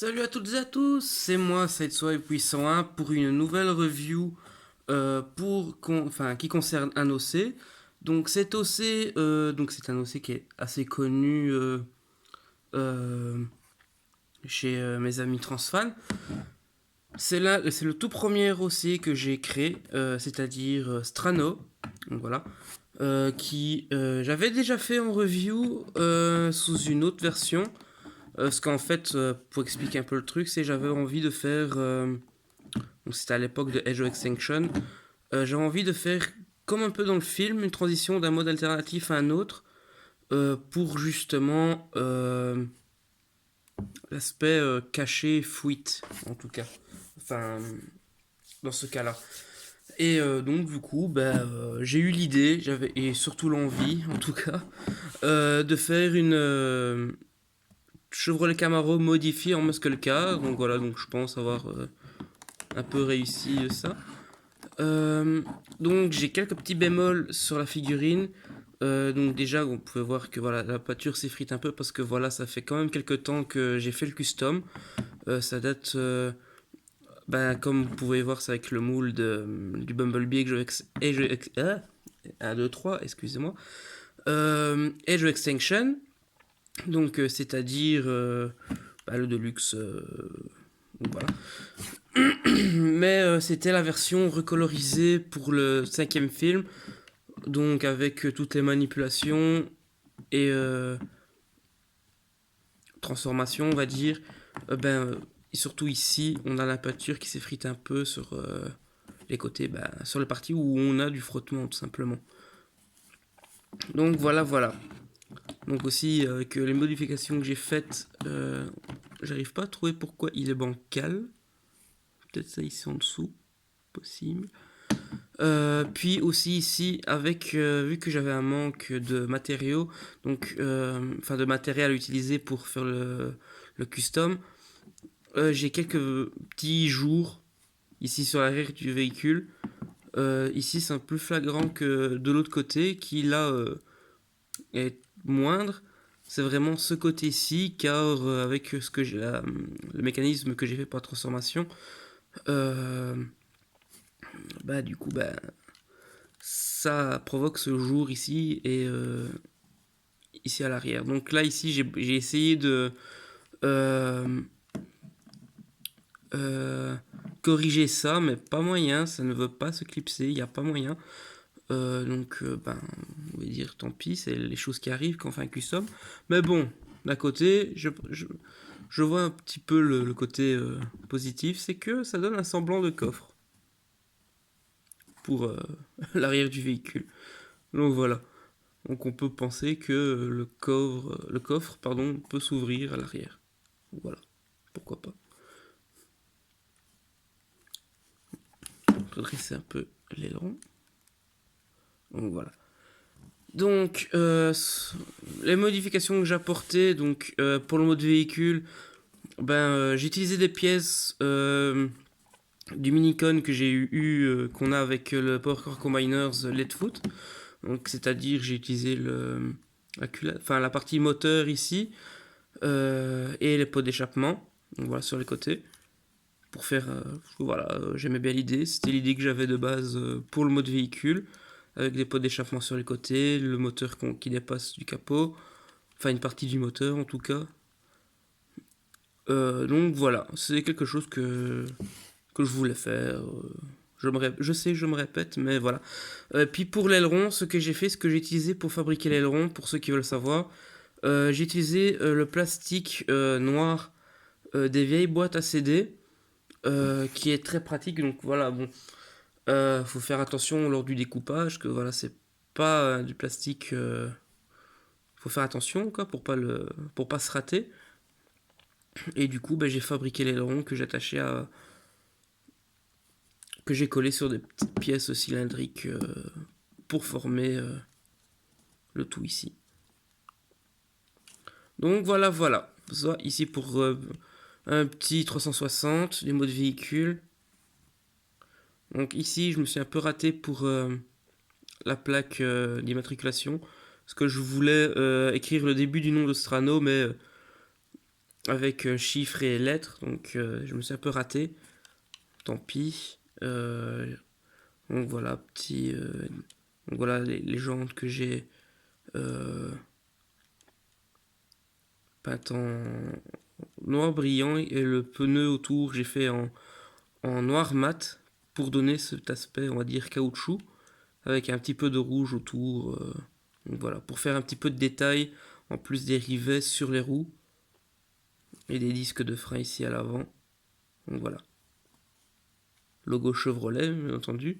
Salut à toutes et à tous, c'est moi Sideswipe 801 pour une nouvelle review qui concerne un OC. Donc cet OC, c'est un OC qui est assez connu euh, chez mes amis transfans. C'est le tout premier OC que j'ai créé, c'est-à-dire Strano. Donc voilà. Qui j'avais déjà fait en review sous une autre version. Parce qu'en fait, pour expliquer un peu le truc, c'est j'avais envie de faire. Donc c'était à l'époque de Age of Extinction. J'avais envie de faire, comme un peu dans le film, une transition d'un mode alternatif à un autre. Pour justement l'aspect caché, fuite, en tout cas. Enfin, dans ce cas-là. Et donc, du coup, j'ai eu l'idée, et surtout l'envie, en tout cas, de faire une Chevrolet Camaro modifiée en muscle car. Donc voilà, donc je pense avoir un peu réussi ça. Euh, donc j'ai quelques petits bémols sur la figurine. Donc déjà, vous pouvez voir que voilà, la pâture s'effrite un peu parce que voilà, ça fait quand même quelques temps que j'ai fait le custom. Ça date, comme vous pouvez voir, c'est avec le moule du Bumblebee et 1, 2, 3, excusez-moi. Age of Extinction, donc c'est-à-dire le Deluxe. Voilà. Mais c'était la version recolorisée pour le cinquième film, donc avec toutes les manipulations et transformations, on va dire. Et surtout ici, on a la peinture qui s'effrite un peu sur les côtés, sur les parties où on a du frottement, tout simplement. Donc voilà, voilà. Donc aussi, avec les modifications que j'ai faites, j'arrive pas à trouver pourquoi il est bancal. Peut-être ça ici en dessous, possible. Puis aussi ici, avec vu que j'avais un manque de matériaux, donc de matériel à utiliser pour faire le custom, j'ai quelques petits jours ici sur l'arrière du véhicule. Ici, c'est un peu plus flagrant que de l'autre côté, qui là est moindre. C'est vraiment ce côté-ci, car avec le mécanisme que j'ai fait pour la transformation, euh, du coup, ça provoque ce jour ici et ici à l'arrière. Donc là, ici, j'ai essayé de euh, euh, corriger ça, mais pas moyen, ça ne veut pas se clipser, il n'y a pas moyen. On va dire tant pis, c'est les choses qui arrivent quand on fait un custom. Mais bon, d'un côté, je vois un petit peu le côté positif, c'est que ça donne un semblant de coffre pour l'arrière du véhicule. Donc voilà. Donc on peut penser que le coffre peut s'ouvrir à l'arrière. Voilà, pourquoi pas. Redresser un peu l'aileron. Donc voilà. Donc les modifications que j'apportais donc pour le mode véhicule, j'ai utilisé des pièces du Minicon que j'ai qu'on a avec le PowerCore Combiners Leadfoot. Donc c'est-à-dire j'ai utilisé la partie moteur ici et les pots d'échappement. Donc voilà sur les côtés. Pour faire. J'aimais bien l'idée. C'était l'idée que j'avais de base pour le mode véhicule, avec des pots d'échappement sur les côtés, le moteur qui dépasse du capot, enfin une partie du moteur en tout cas. Donc voilà, c'est quelque chose que je voulais faire. Je sais, je me répète, mais voilà. Puis pour l'aileron, ce que j'ai fait, ce que j'ai utilisé pour fabriquer l'aileron, pour ceux qui veulent savoir, j'ai utilisé le plastique noir des vieilles boîtes à CD qui est très pratique. Donc voilà, bon, faut faire attention lors du découpage, que voilà, c'est pas du plastique. Faut faire attention quoi pour pas se rater. Et du coup, j'ai fabriqué l'aileron que j'ai collé sur des petites pièces cylindriques pour former le tout ici. Donc voilà, voilà. Ça ici pour un petit 360 du mode véhicule. Donc ici, je me suis un peu raté pour la plaque d'immatriculation. Parce que je voulais écrire le début du nom de Strano, mais avec chiffres et lettres, donc je me suis un peu raté, tant pis. Donc voilà, donc voilà les jantes que j'ai peintes en noir brillant, et le pneu autour j'ai fait en noir mat pour donner cet aspect, on va dire, caoutchouc, avec un petit peu de rouge autour. Donc voilà, pour faire un petit peu de détail en plus des rivets sur les roues et des disques de frein ici à l'avant. Donc voilà. Logo Chevrolet, bien entendu,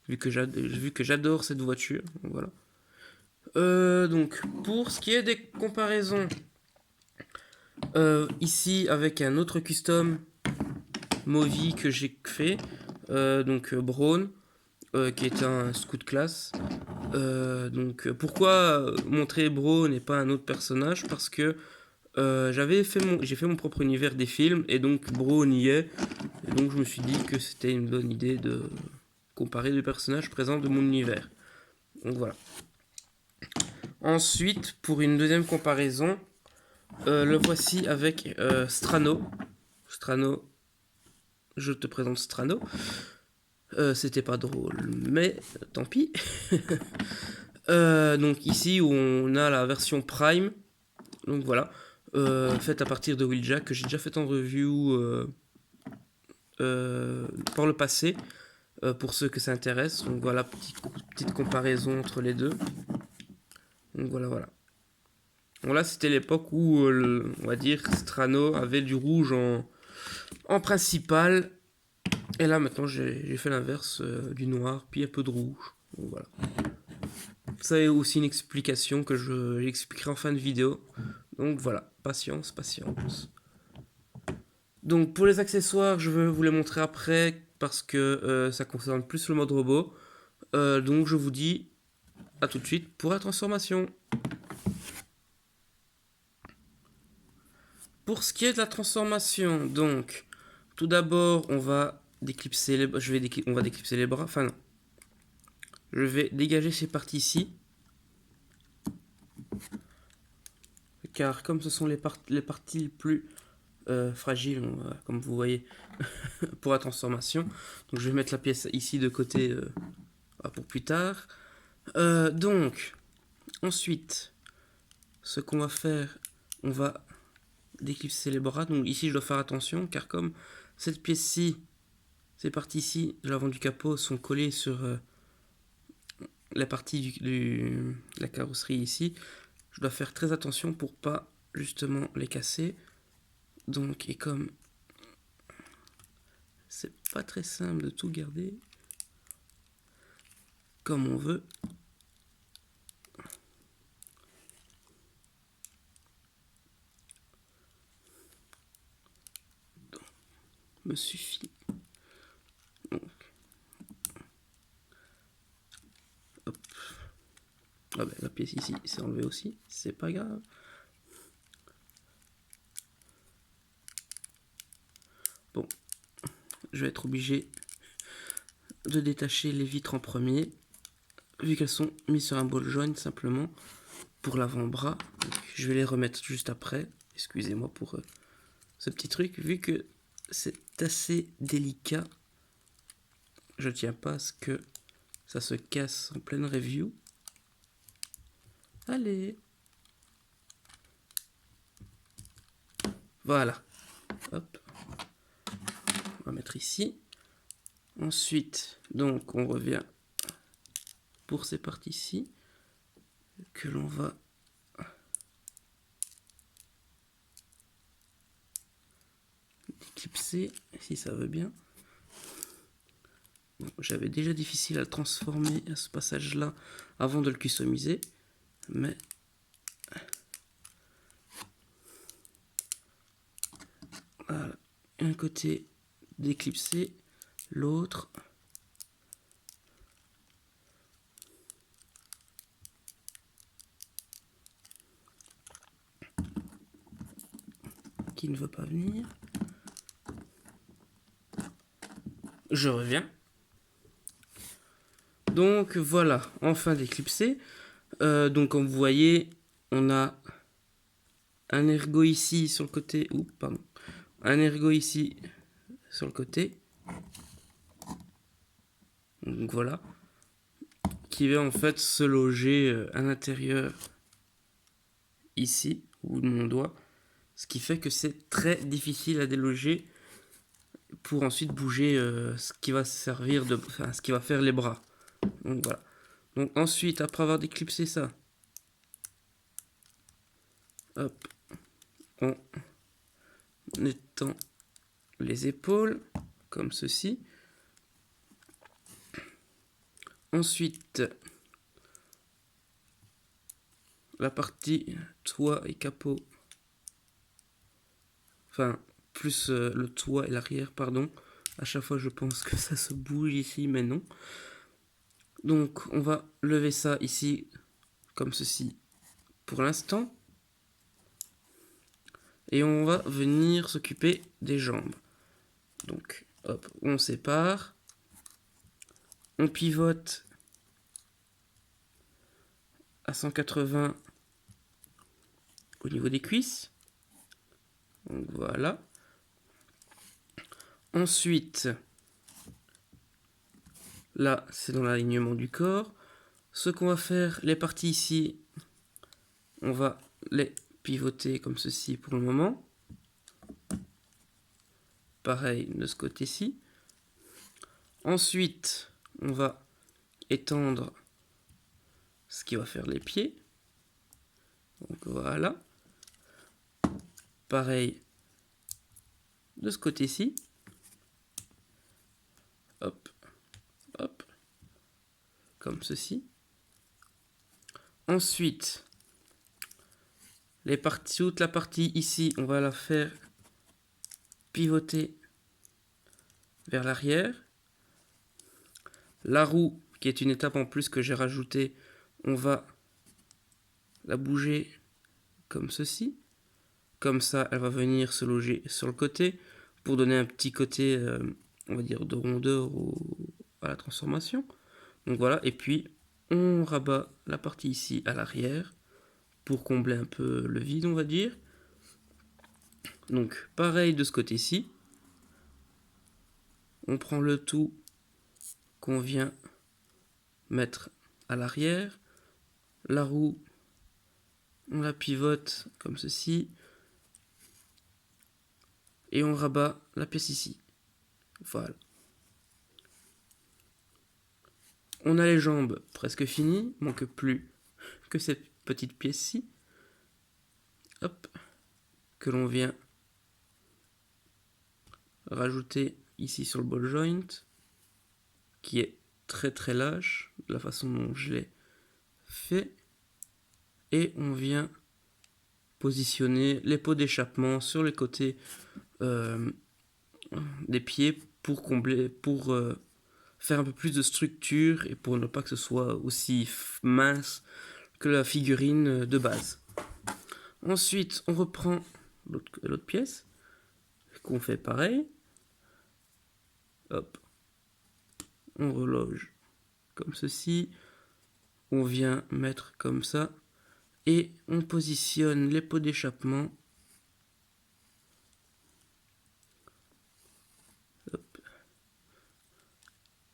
vu que j'adore cette voiture. Donc voilà. Donc pour ce qui est des comparaisons, ici avec un autre custom Movi que j'ai fait, donc Braun, qui est un scout class. Donc pourquoi montrer Braun et pas un autre personnage? Parce que j'ai fait mon propre univers des films, et donc Braun y est, et donc je me suis dit que c'était une bonne idée de comparer deux personnages présents de mon univers. Donc voilà. Ensuite, pour une deuxième comparaison, le voici avec Strano. Strano, je te présente Strano. C'était pas drôle, mais tant pis. Donc ici où on a la version Prime, donc voilà, faite à partir de Wheeljack, que j'ai déjà fait en review par le passé, pour ceux que ça intéresse. Donc voilà, petite comparaison entre les deux. Donc voilà. Bon, là c'était l'époque où, on va dire, Strano avait du rouge en principal, et là maintenant j'ai fait l'inverse, du noir puis un peu de rouge. Donc voilà. Ça est aussi une explication que j'expliquerai en fin de vidéo. Donc voilà, patience. Donc pour les accessoires, je vais vous les montrer après parce que ça concerne plus le mode robot. Donc je vous dis à tout de suite pour la transformation. Pour ce qui est de la transformation, donc tout d'abord on va déclipser les, on va déclipser les bras. Enfin non, je vais dégager ces parties ici, car comme ce sont les parties les plus fragiles, comme vous voyez, pour la transformation. Donc je vais mettre la pièce ici de côté pour plus tard. Donc ensuite, ce qu'on va faire, on va déclipser les bras. Donc ici je dois faire attention, car comme cette pièce-ci, ces parties-ci de l'avant du capot sont collées sur la partie la carrosserie ici, je dois faire très attention pour pas justement les casser. Donc, et comme c'est pas très simple de tout garder comme on veut, donc, me suffit. Donc, hop. Ah ben, la pièce ici s'est enlevée aussi, c'est pas grave. Bon, je vais être obligé de détacher les vitres en premier, vu qu'elles sont mises sur un ball joint simplement pour l'avant-bras. Je vais les remettre juste après. Excusez-moi pour ce petit truc, vu que c'est assez délicat. Je tiens pas à ce que ça se casse en pleine review. Allez. Voilà. Hop. On va mettre ici. Ensuite, donc, on revient pour ces parties-ci que l'on va déclipser, si ça veut bien. Bon, j'avais déjà difficile à le transformer à ce passage-là avant de le customiser, mais voilà, un côté d'éclipser, l'autre qui ne veut pas venir. Je reviens. Donc voilà, enfin d'éclipser. Donc comme vous voyez, on a un ergot ici sur le côté. Oups, pardon. Un ergot ici sur le côté. Donc voilà. Qui va en fait se loger à l'intérieur ici, où de mon doigt. Ce qui fait que c'est très difficile à déloger pour ensuite bouger ce qui va servir de. Enfin, ce qui va faire les bras. Donc voilà. Donc ensuite, après avoir déclipsé ça, hop, on étend les épaules, comme ceci. Ensuite, la partie toit et capot, enfin, plus le toit et l'arrière, pardon. À chaque fois, je pense que ça se bouge ici, mais non. Donc, on va lever ça ici, comme ceci, pour l'instant. Et on va venir s'occuper des jambes. Donc, hop, on sépare. On pivote à 180 au niveau des cuisses. Donc voilà. Ensuite, là, c'est dans l'alignement du corps. Ce qu'on va faire, les parties ici, on va les pivoter comme ceci pour le moment. Pareil de ce côté-ci. Ensuite, on va étendre ce qui va faire les pieds. Donc voilà. Pareil de ce côté-ci. Hop, hop. Comme ceci. Ensuite, toute la partie ici, on va la faire pivoter vers l'arrière. La roue, qui est une étape en plus que j'ai rajoutée, on va la bouger comme ceci. Comme ça, elle va venir se loger sur le côté pour donner un petit côté, on va dire, de rondeur à la transformation. Donc voilà, et puis on rabat la partie ici à l'arrière pour combler un peu le vide, on va dire. Donc pareil de ce côté-ci. On prend le tout qu'on vient mettre à l'arrière. La roue, on la pivote comme ceci. Et on rabat la pièce ici. Voilà. On a les jambes presque finies. Manque plus que cette petite pièce-ci. Hop. Que l'on vient rajouter ici sur le ball joint. Qui est très très lâche. De la façon dont je l'ai fait. Et on vient positionner les pots d'échappement sur les côtés des pieds pour combler, pour faire un peu plus de structure et pour ne pas que ce soit aussi mince que la figurine de base. Ensuite, on reprend l'autre pièce, qu'on fait pareil. Hop. On reloge comme ceci. On vient mettre comme ça. Et on positionne les pots d'échappement. Hop.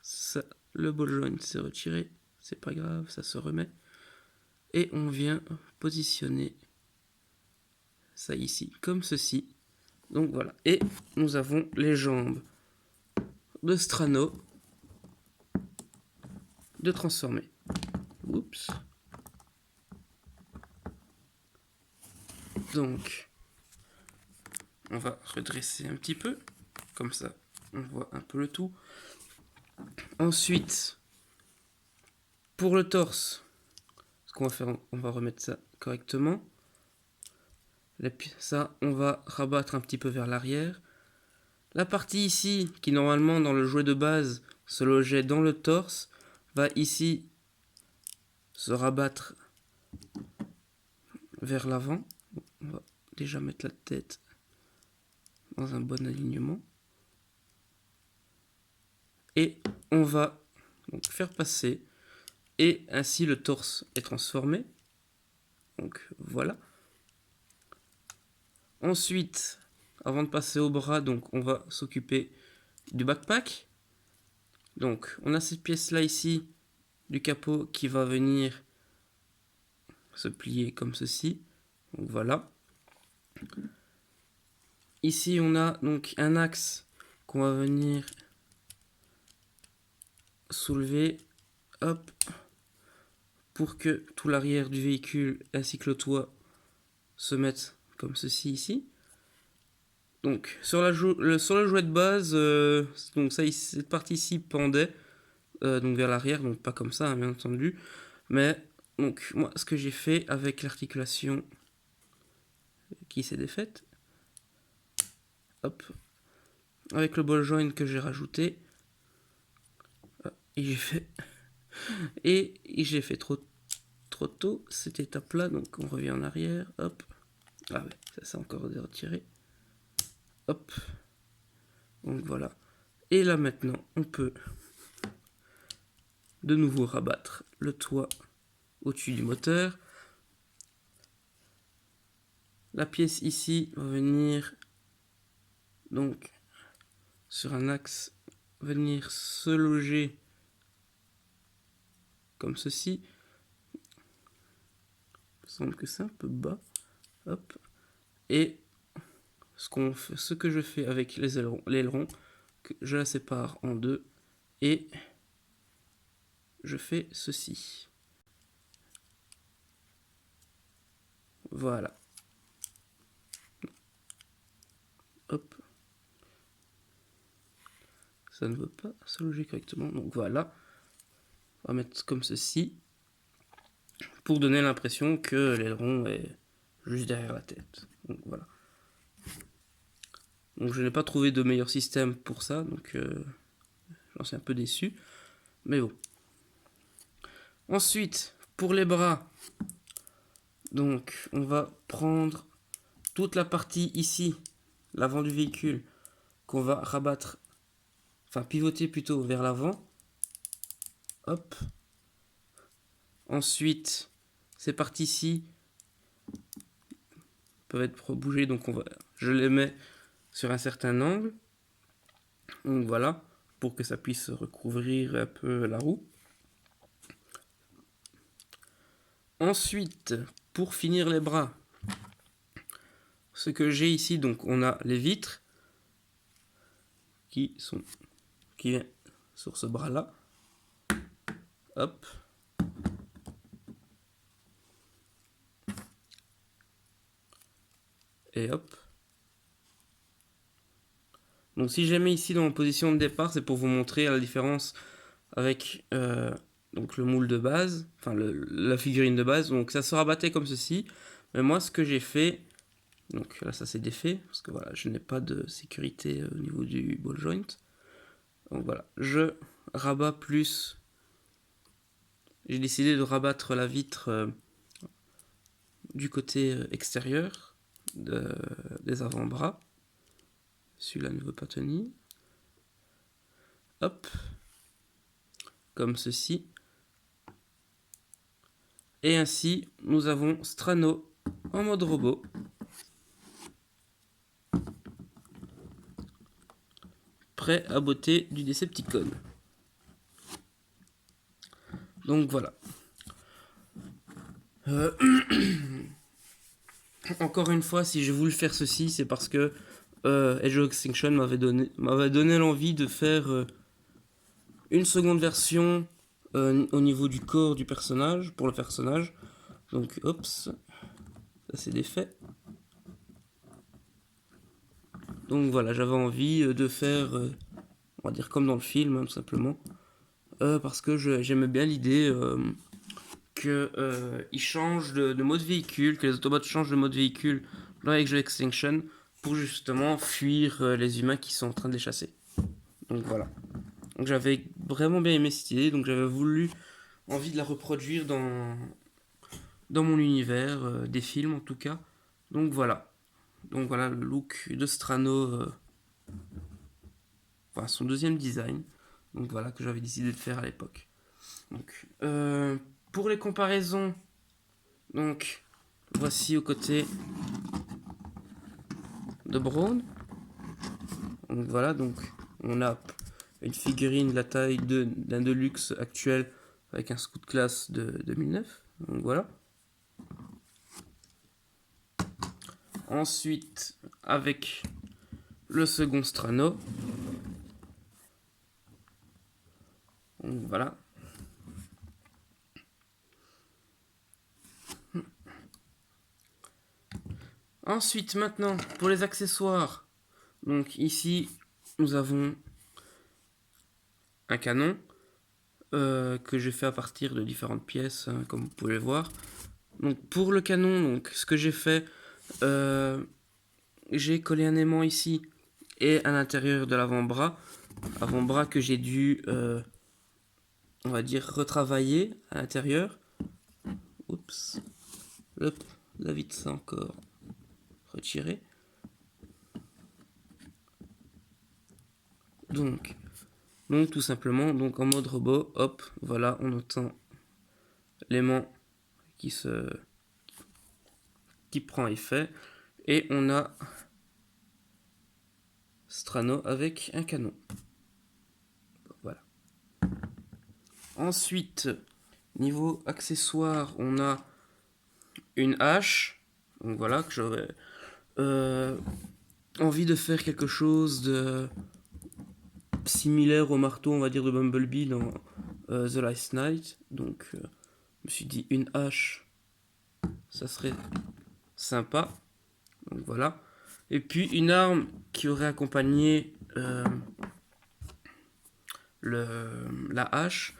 Ça, le ball joint s'est retiré. C'est pas grave, ça se remet. Et on vient positionner ça ici, comme ceci. Donc voilà. Et nous avons les jambes de Strano de transformer. Oups. Donc, on va redresser un petit peu. Comme ça, on voit un peu le tout. Ensuite, pour le torse, ce qu'on va faire, on va remettre ça correctement. Ça, on va rabattre un petit peu vers l'arrière. La partie ici, qui normalement dans le jouet de base se logeait dans le torse, va ici se rabattre vers l'avant. On va déjà mettre la tête dans un bon alignement. Et on va donc faire passer. Et ainsi le torse est transformé. Donc voilà. Ensuite, avant de passer au bras, donc on va s'occuper du backpack. Donc on a cette pièce là ici du capot qui va venir se plier comme ceci. Donc voilà. Ici on a donc un axe qu'on va venir soulever, hop, pour que tout l'arrière du véhicule ainsi que le toit se mettent comme ceci ici. Donc sur la jouet de base, donc ça, cette partie ici pendait donc vers l'arrière, donc pas comme ça hein, bien entendu, mais donc moi ce que j'ai fait avec l'articulation qui s'est défaite, hop, avec le ball joint que j'ai rajouté, et j'ai fait trop tôt cette étape là, donc on revient en arrière, hop, ah ouais, ça c'est encore de retirer, hop, donc voilà, et là maintenant on peut de nouveau rabattre le toit au-dessus du moteur. La pièce ici va venir donc sur un axe, venir se loger comme ceci. Il me semble que c'est un peu bas. Hop. Et ce que je fais avec l'aileron, je la sépare en deux et je fais ceci. Voilà. Hop. Ça ne veut pas se loger correctement. Donc voilà. On va mettre comme ceci pour donner l'impression que l'aileron est juste derrière la tête. Donc voilà. Donc je n'ai pas trouvé de meilleur système pour ça, donc j'en suis un peu déçu. Mais bon. Ensuite, pour les bras, donc on va prendre toute la partie ici, l'avant du véhicule, qu'on va rabattre, enfin pivoter plutôt vers l'avant. Hop. Ensuite, ces parties-ci peuvent être bougées, donc je les mets sur un certain angle. Donc voilà, pour que ça puisse recouvrir un peu la roue. Ensuite, pour finir les bras, ce que j'ai ici, donc on a les vitres qui viennent sur ce bras là. Hop. Et hop. Donc si je les mets ici dans ma position de départ, c'est pour vous montrer la différence avec donc le moule de base, enfin la figurine de base. Donc ça se rabattait comme ceci. Mais moi ce que j'ai fait, donc là ça s'est défait, parce que voilà, je n'ai pas de sécurité au niveau du ball joint. Donc voilà, je rabats plus. J'ai décidé de rabattre la vitre du côté extérieur des avant-bras. Celui-là ne veut pas tenir. Hop. Comme ceci. Et ainsi, nous avons Strano en mode robot. Prêt à botter du Decepticon. Donc voilà. Encore une fois, si j'ai voulu faire ceci, c'est parce que Age of Extinction m'avait donné l'envie de faire une seconde version au niveau du corps du personnage, pour le personnage. Donc, hop, ça c'est défait. Donc voilà, j'avais envie de faire, on va dire comme dans le film, hein, tout simplement. Parce que j'aimais bien l'idée qu'ils changent de mode véhicule, que les Autobots changent de mode véhicule dans Age of Extinction pour justement fuir les humains qui sont en train de les chasser. Donc voilà. Donc j'avais vraiment bien aimé cette idée, donc j'avais envie de la reproduire dans mon univers, des films en tout cas. Donc voilà. Donc voilà le look de Strano, enfin son deuxième design. Donc voilà que j'avais décidé de faire à l'époque. Donc pour les comparaisons, donc voici au côté de Braun. Donc voilà, donc on a une figurine de la taille d'un Deluxe actuel avec un scout classe de 2009. Donc voilà. Ensuite, avec le second Strano. Donc voilà. Ensuite, maintenant, pour les accessoires. Donc ici, nous avons un canon que j'ai fait à partir de différentes pièces, hein, comme vous pouvez le voir. Donc pour le canon, donc, ce que j'ai fait, j'ai collé un aimant ici et à l'intérieur de l'avant-bras. Avant-bras que j'ai dû, on va dire, retravailler à l'intérieur. Oups. Hop, la vis encore retirée. Donc tout simplement, donc en mode robot, hop, voilà, on entend l'aimant qui prend effet et on a Strano avec un canon. Voilà. Ensuite, niveau accessoires, on a une hache. Donc voilà, que j'aurais envie de faire quelque chose de similaire au marteau, on va dire, de Bumblebee dans The Last Night. Donc je me suis dit une hache, ça serait sympa. Donc voilà. Et puis une arme qui aurait accompagné la hache,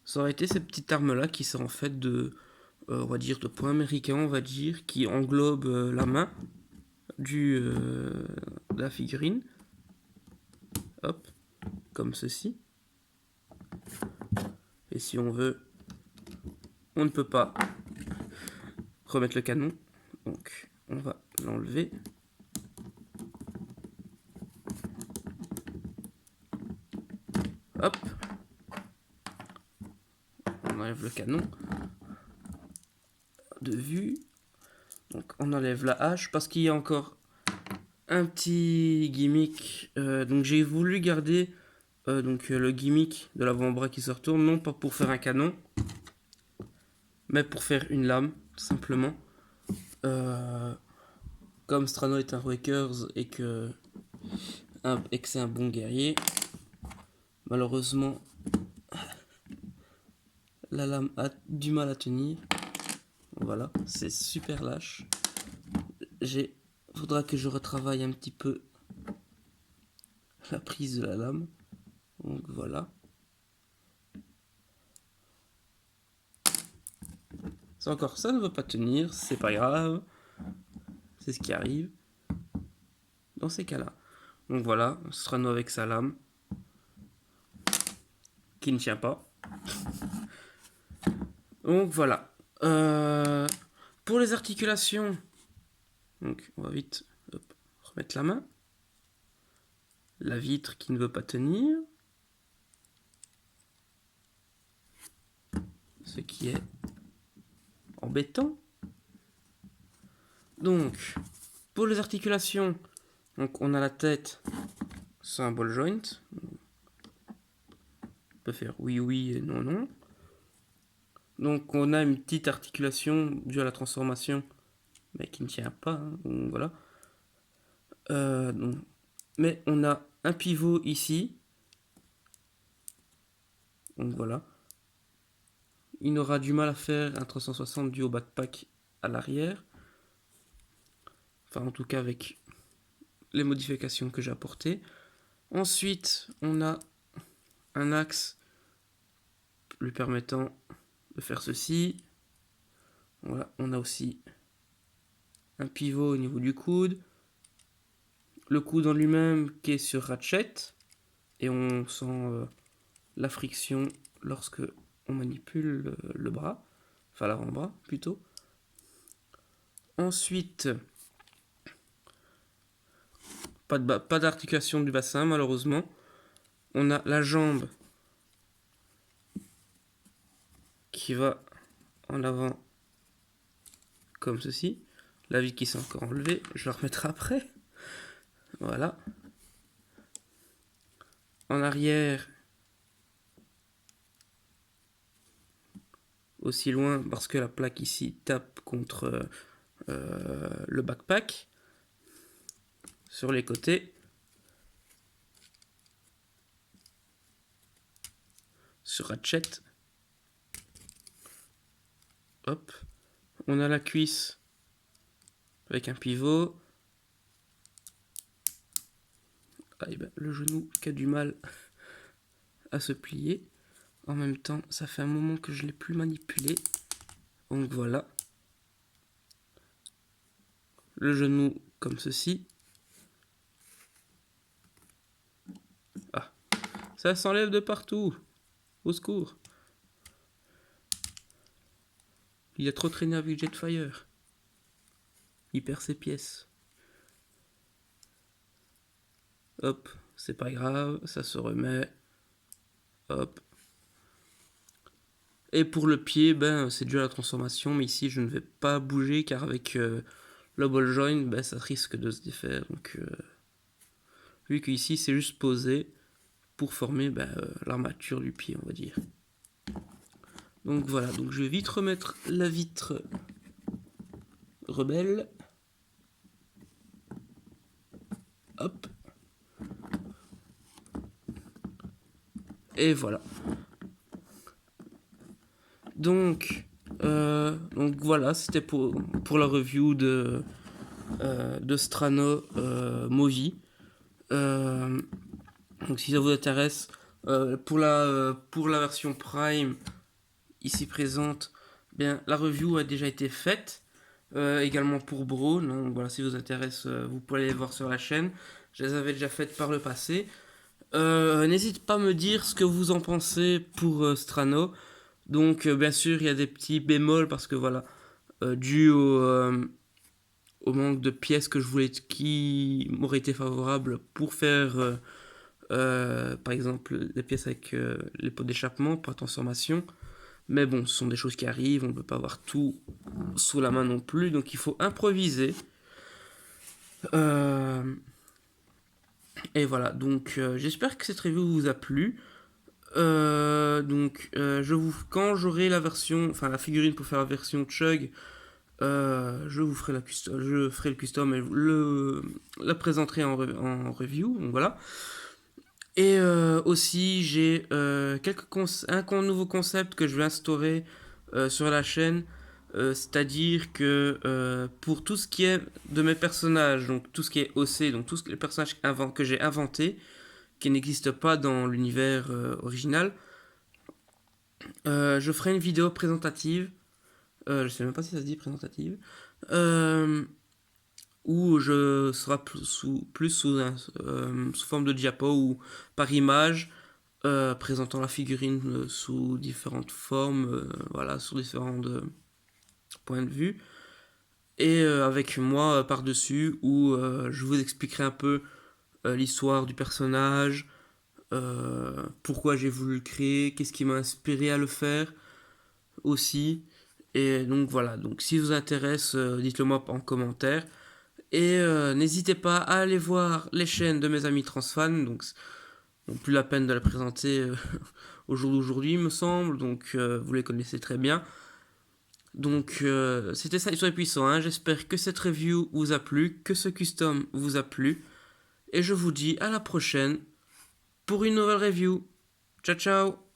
ça aurait été cette petite arme là qui sert en fait de, on va dire, de point américain, on va dire, qui englobe la main de la figurine. Hop, comme ceci. Et si on veut, on ne peut pas remettre le canon. Donc on va l'enlever. Hop. On enlève le canon de vue. Donc on enlève la hache parce qu'il y a encore un petit gimmick. Donc j'ai voulu garder le gimmick de l'avant-bras qui se retourne, non pas pour faire un canon, mais pour faire une lame, tout simplement. Comme Strano est un Wreckers et que c'est un bon guerrier, malheureusement la lame a du mal à tenir. Voilà, c'est super lâche. Faudra que je retravaille un petit peu la prise de la lame. Donc voilà. C'est encore ça ne veut pas tenir, c'est pas grave. C'est ce qui arrive dans ces cas-là. Donc voilà, Strano avec sa lame qui ne tient pas. Donc voilà. Pour les articulations, donc on va vite remettre la main. La vitre qui ne veut pas tenir. Ce qui est embêtant. Donc, pour les articulations, donc on a la tête, c'est un ball joint. On peut faire oui, oui et non, non. Donc on a une petite articulation due à la transformation, mais qui ne tient pas. Hein, donc voilà. Mais on a un pivot ici. Donc voilà. Il aura du mal à faire un 360 dû au backpack à l'arrière. Enfin, en tout cas, avec les modifications que j'ai apportées. Ensuite, on a un axe lui permettant de faire ceci. Voilà, on a aussi un pivot au niveau du coude. Le coude en lui-même qui est sur ratchet. Et on sent la friction lorsque on manipule le bras. Enfin, l'avant-bras plutôt. Ensuite, pas d'articulation du bassin malheureusement. On a la jambe qui va en avant comme ceci. La vis qui s'est encore enlevée, je la remettrai après. Voilà. En arrière, aussi loin parce que la plaque ici tape contre le backpack. Sur les côtés. Sur ratchet. Hop. On a la cuisse avec un pivot. Ah, et ben, le genou qui a du mal à se plier. En même temps, ça fait un moment que je ne l'ai plus manipulé. Donc voilà. Le genou comme ceci. Ah, ça s'enlève de partout. Au secours. Il a trop traîné avec Jetfire. Il perd ses pièces. Hop, c'est pas grave, ça se remet. Hop. Et pour le pied, ben, c'est dû à la transformation, mais ici je ne vais pas bouger car avec le ball joint, ben, ça risque de se défaire. Donc, vu qu'ici c'est juste posé pour former l'armature du pied, on va dire. Donc voilà, donc je vais vite remettre la vitre rebelle. Hop. Et voilà. Donc voilà, c'était pour la review de Strano Movi. Donc si ça vous intéresse, pour la version Prime ici présente, bien la review a déjà été faite. Également pour Braun, donc voilà, si vous intéresse, vous pouvez aller voir sur la chaîne. Je les avais déjà faites par le passé. N'hésitez pas à me dire ce que vous en pensez pour Strano. Donc bien sûr il y a des petits bémols parce que voilà, dû au manque de pièces que je voulais qui m'auraient été favorables pour faire par exemple les pièces avec les pots d'échappement pour la transformation. Mais bon, ce sont des choses qui arrivent, on ne peut pas avoir tout sous la main non plus, donc il faut improviser. Et voilà, donc j'espère que cette review vous a plu. Quand j'aurai la version, enfin la figurine pour faire la version Chug, je vous ferai je ferai le custom et la présenterai en review. Donc voilà. Et aussi j'ai un nouveau concept que je vais instaurer sur la chaîne. C'est-à-dire que pour tout ce qui est de mes personnages, donc tout ce qui est OC, donc tous les personnages que j'ai inventés, qui n'existent pas dans l'univers original, je ferai une vidéo présentative, je sais même pas si ça se dit présentative, où je serai sous forme de diapo ou par image, présentant la figurine sous différentes formes, voilà, sur différents points de vue. Et avec moi par-dessus, où je vous expliquerai un peu l'histoire du personnage, pourquoi j'ai voulu le créer, qu'est-ce qui m'a inspiré à le faire aussi. Et donc voilà, donc si vous intéresse, dites-le moi en commentaire. Et n'hésitez pas à aller voir les chaînes de mes amis transfans. Donc plus la peine de la présenter au jour d'aujourd'hui, il me semble. Donc vous les connaissez très bien. Donc c'était ça, Histoire et Puissant. Hein. J'espère que cette review vous a plu, que ce custom vous a plu. Et je vous dis à la prochaine pour une nouvelle review. Ciao ciao.